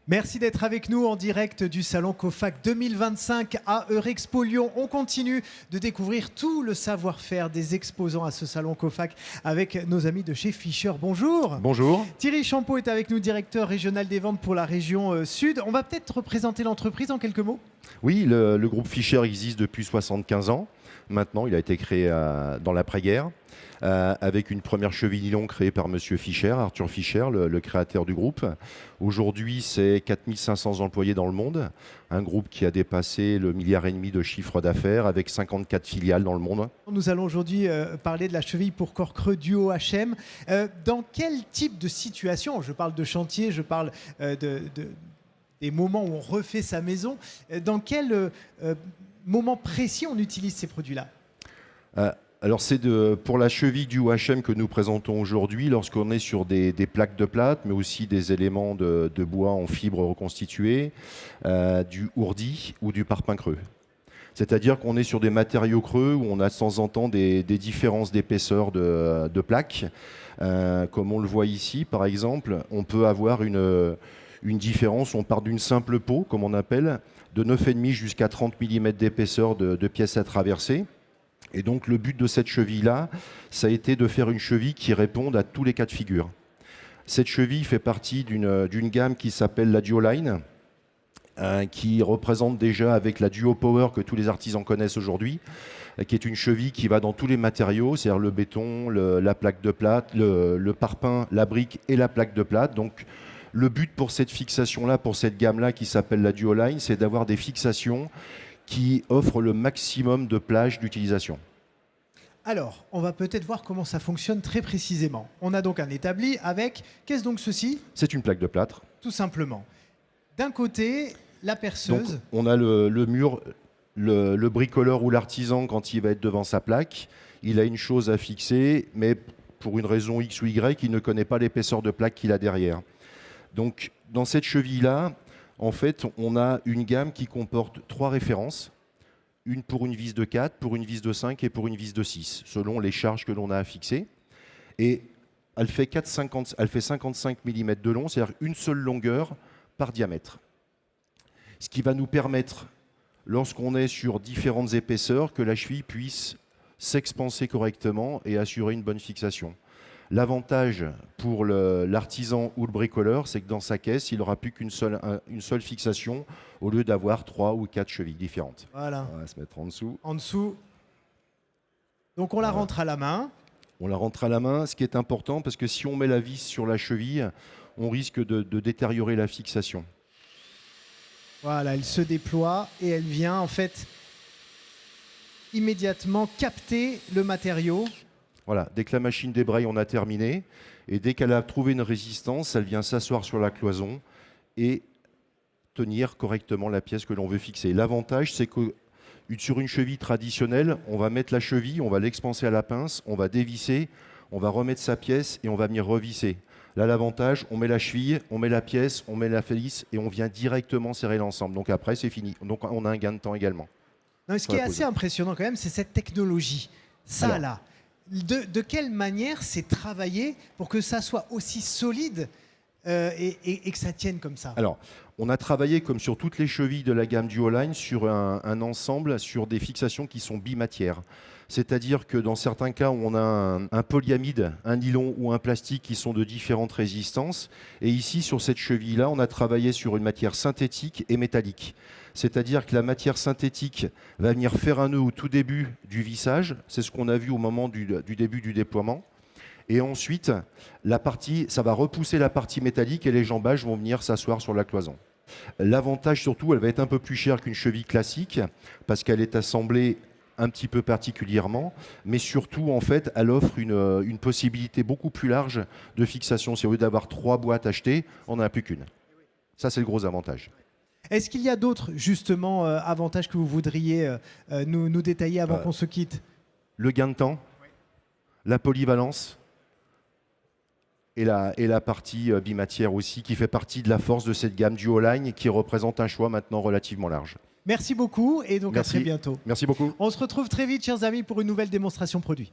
Merci d'être avec nous en direct du salon COFAC 2025 à Eurexpo Lyon. On continue de découvrir tout le savoir-faire des exposants à ce salon COFAC avec nos amis de chez Fischer. Bonjour. Bonjour. Thierry Champeau est avec nous, directeur régional des ventes pour la région Sud. On va peut-être représenter l'entreprise en quelques mots. Oui, le groupe Fischer existe depuis 75 ans. Maintenant, il a été créé dans l'après-guerre avec une première cheville nylon créée par Monsieur Fischer, Arthur Fischer, le créateur du groupe. Aujourd'hui, c'est 4500 employés dans le monde. Un groupe qui a dépassé le 1,5 milliard de chiffre d'affaires avec 54 filiales dans le monde. Nous allons aujourd'hui parler de la cheville pour corps creux Duo HM. Dans quel type de situation, je parle de chantier, je parle des moments où on refait sa maison, dans quel moment précis on utilise ces produits-là? Alors c'est pour la cheville du HM que nous présentons aujourd'hui lorsqu'on est sur des plaques de plâtre, mais aussi des éléments de bois en fibre reconstituée, du ourdi ou du parpaing creux. C'est-à-dire qu'on est sur des matériaux creux où on a de temps en temps des différences d'épaisseur de plaques. Comme on le voit ici par exemple, on peut avoir une différence, on part d'une simple peau, comme on appelle, de 9,5 jusqu'à 30 mm d'épaisseur de pièces à traverser. Et donc le but de cette cheville-là, ça a été de faire une cheville qui réponde à tous les cas de figure. Cette cheville fait partie d'une gamme qui s'appelle la Duoline, qui représente déjà avec la Duo Power que tous les artisans connaissent aujourd'hui, qui est une cheville qui va dans tous les matériaux, c'est-à-dire le béton, la plaque de plâtre, le parpaing, la brique et la plaque de plâtre. Donc le but pour cette fixation-là, pour cette gamme-là qui s'appelle la Duoline, c'est d'avoir des fixations qui offrent le maximum de plage d'utilisation. Alors, on va peut-être voir comment ça fonctionne très précisément. On a donc un établi avec... Qu'est-ce donc ceci? C'est une plaque de plâtre. Tout simplement. D'un côté, la perceuse. Donc, on a le mur, le bricoleur ou l'artisan, quand il va être devant sa plaque, il a une chose à fixer, mais pour une raison X ou Y, il ne connaît pas l'épaisseur de plaque qu'il a derrière. Donc, dans cette cheville-là, en fait, on a une gamme qui comporte 3 références. Une pour une vis de 4, pour une vis de 5 et pour une vis de 6, selon les charges que l'on a à fixer. Et elle fait 55 mm de long, c'est-à-dire une seule longueur par diamètre. Ce qui va nous permettre, lorsqu'on est sur différentes épaisseurs, que la cheville puisse s'expanser correctement et assurer une bonne fixation. L'avantage pour l'artisan ou le bricoleur, c'est que dans sa caisse, il n'aura plus qu'une seule fixation au lieu d'avoir 3 ou 4 chevilles différentes. Voilà. On va se mettre en dessous. En dessous. Donc on la rentre à la main. On la rentre à la main, ce qui est important, parce que si on met la vis sur la cheville, on risque de détériorer la fixation. Voilà, elle se déploie et elle vient en fait immédiatement capter le matériau. Voilà, dès que la machine débraye, on a terminé. Et dès qu'elle a trouvé une résistance, elle vient s'asseoir sur la cloison et tenir correctement la pièce que l'on veut fixer. L'avantage, c'est que sur une cheville traditionnelle, on va mettre la cheville, on va l'expanser à la pince, on va dévisser, on va remettre sa pièce et on va venir revisser. Là, l'avantage, on met la cheville, on met la pièce, on met la félice et on vient directement serrer l'ensemble. Donc après, c'est fini. Donc on a un gain de temps également. Non, ce qui est assez impressionnant quand même, c'est cette technologie. Ça, là. De quelle manière c'est travaillé pour que ça soit aussi solide et que ça tienne comme ça? Alors, on a travaillé, comme sur toutes les chevilles de la gamme Duoline, sur un ensemble, sur des fixations qui sont bimatières. C'est-à-dire que dans certains cas, on a un polyamide, un nylon ou un plastique qui sont de différentes résistances. Et ici, sur cette cheville-là, on a travaillé sur une matière synthétique et métallique. C'est-à-dire que la matière synthétique va venir faire un nœud au tout début du vissage. C'est ce qu'on a vu au moment du début du déploiement. Et ensuite, ça va repousser la partie métallique et les jambages vont venir s'asseoir sur la cloison. L'avantage surtout, elle va être un peu plus chère qu'une cheville classique parce qu'elle est assemblée un petit peu particulièrement, mais surtout, en fait, elle offre une possibilité beaucoup plus large de fixation. Si au lieu d'avoir 3 boîtes achetées, on n'en a plus qu'une. Ça, c'est le gros avantage. Est-ce qu'il y a d'autres, justement, avantages que vous voudriez nous détailler avant qu'on se quitte? Le gain de temps, la polyvalence et la partie bimatière aussi, qui fait partie de la force de cette gamme Duoline, qui représente un choix maintenant relativement large. Merci beaucoup et donc à très bientôt. Merci beaucoup. On se retrouve très vite, chers amis, pour une nouvelle démonstration produit.